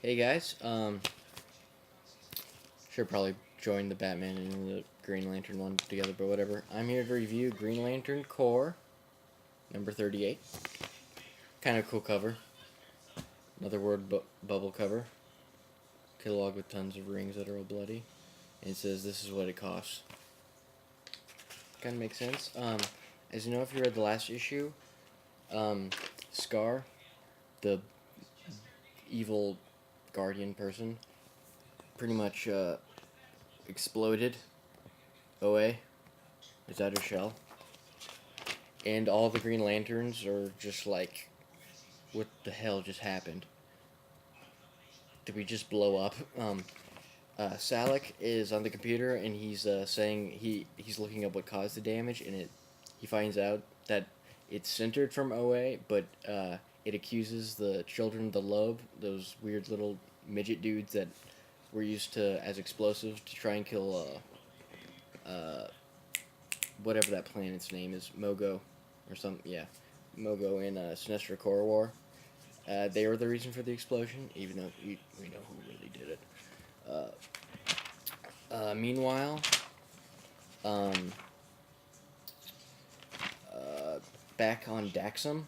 Hey guys, should probably join the Batman and the Green Lantern one together, but whatever. I'm here to review Green Lantern Corps, number 38. Kind of cool cover. Another word bubble cover. Catalog with tons of rings that are all bloody. And it says this is what it costs. Kind of makes sense. As you know, if you read the last issue, Scar, the evil guardian person, pretty much exploded OA, his outer shell, and all the Green Lanterns are just like, what the hell just happened? Did we just blow up? Salak is on the computer and he's saying he's looking up what caused the damage, and he finds out that it's centered from OA, but it accuses the children of the Lobe, those weird little midget dudes that were used to as explosives to try and kill whatever that planet's name is, Mogo, or something. Yeah, Mogo in Sinestro Corps War. They were the reason for the explosion, even though we know who really did it. Meanwhile, um, back on Daxam,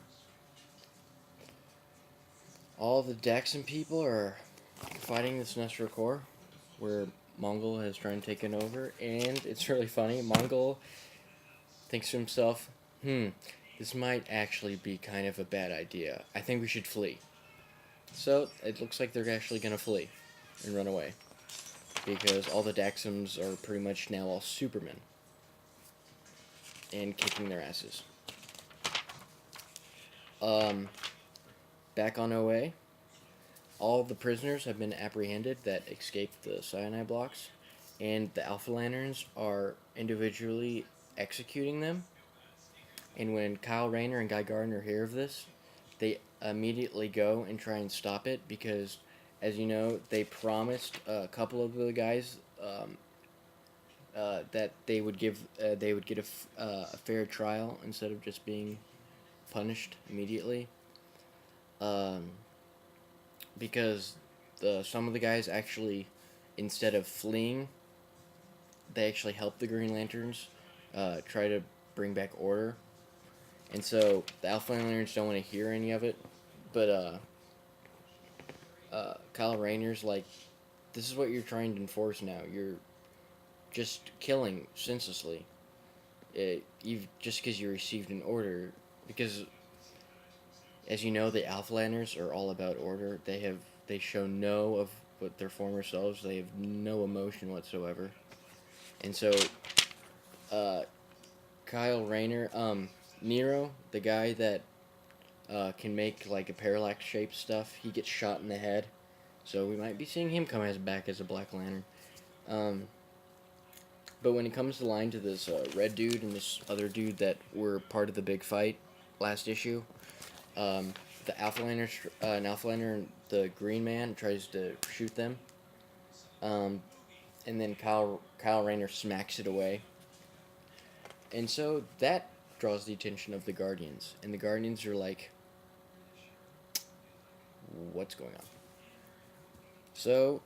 all the Daxam people are fighting the Sinestro Corps, where Mongol has tried to take it over, and it's really funny. Mongol thinks to himself, this might actually be kind of a bad idea. I think we should flee. So, it looks like they're actually going to flee and run away. Because all the Daxams are pretty much now all Supermen. And kicking their asses. Back on OA, all of the prisoners have been apprehended that escaped the cyanide blocks. And the Alpha Lanterns are individually executing them. And when Kyle Rayner and Guy Gardner hear of this, they immediately go and try and stop it because, as you know, they promised a couple of the guys that they would get a fair trial instead of just being punished immediately. Because some of the guys actually, instead of fleeing, they actually helped the Green Lanterns try to bring back order. And so the Alpha Lanterns don't want to hear any of it, but Kyle Rayner's like, this is what you're trying to enforce now. You're just killing senselessly. Just because you received an order, because as you know, the Alpha Lanterns are all about order. They show no of what their former selves. They have no emotion whatsoever, and so Kyle Rayner, Nero, the guy that can make like a parallax shaped stuff, he gets shot in the head. So we might be seeing him come back as a Black Lantern. But when it comes to lying to this red dude and this other dude that were part of the big fight last issue, the Alpha Lantern, the Green Man tries to shoot them. And then Kyle Rayner smacks it away. And so that draws the attention of the Guardians. And the Guardians are like, what's going on? So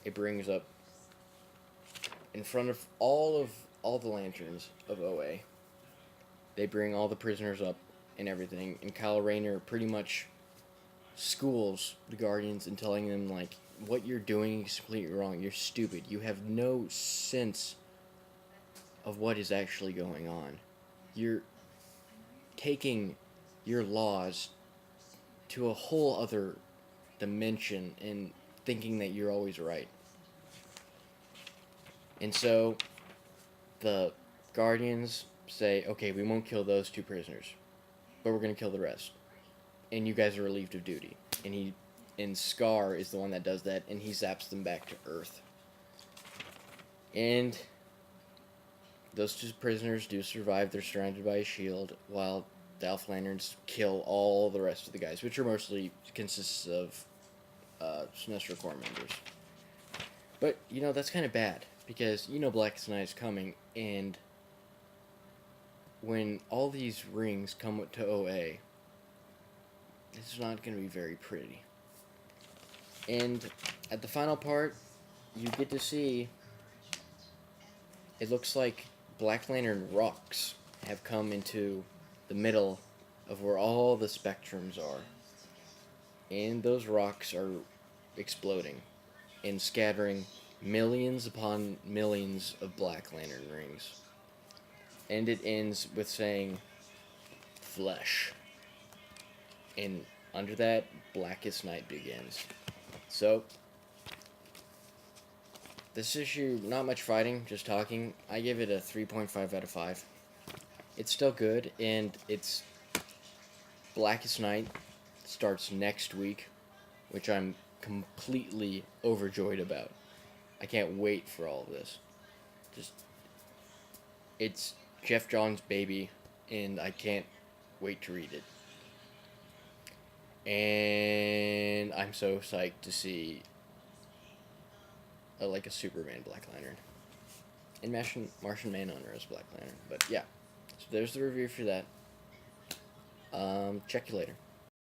it brings up in front of all the lanterns of OA. They bring all the prisoners up and everything, and Kyle Rayner pretty much schools the Guardians and telling them like, what you're doing is completely wrong. You're stupid. You have no sense of what is actually going on. You're taking your laws to a whole other dimension and thinking that you're always right. And so the Guardians say, okay, we won't kill those two prisoners, but we're going to kill the rest. And you guys are relieved of duty. And Scar is the one that does that, and he zaps them back to Earth. And those two prisoners do survive. They're surrounded by a shield, while the Alpha Lanterns kill all the rest of the guys, which are mostly consists of Sinestro Corps members. But, that's kind of bad, because Blackest Night is coming, and when all these rings come to OA, it's not going to be very pretty. And at the final part, you get to see, it looks like Black Lantern rocks have come into the middle of where all the spectrums are. And those rocks are exploding and scattering millions upon millions of Black Lantern rings. And it ends with saying, flesh. And under that, Blackest Night begins. So, this issue, not much fighting, just talking. I give it a 3.5 out of 5. It's still good, and it's Blackest Night starts next week, which I'm completely overjoyed about. I can't wait for all of this. Just, it's Jeff Johns' baby, and I can't wait to read it. And I'm so psyched to see a Superman Black Lantern. And Martian Manhunter as Black Lantern. But yeah, so there's the review for that. Check you later.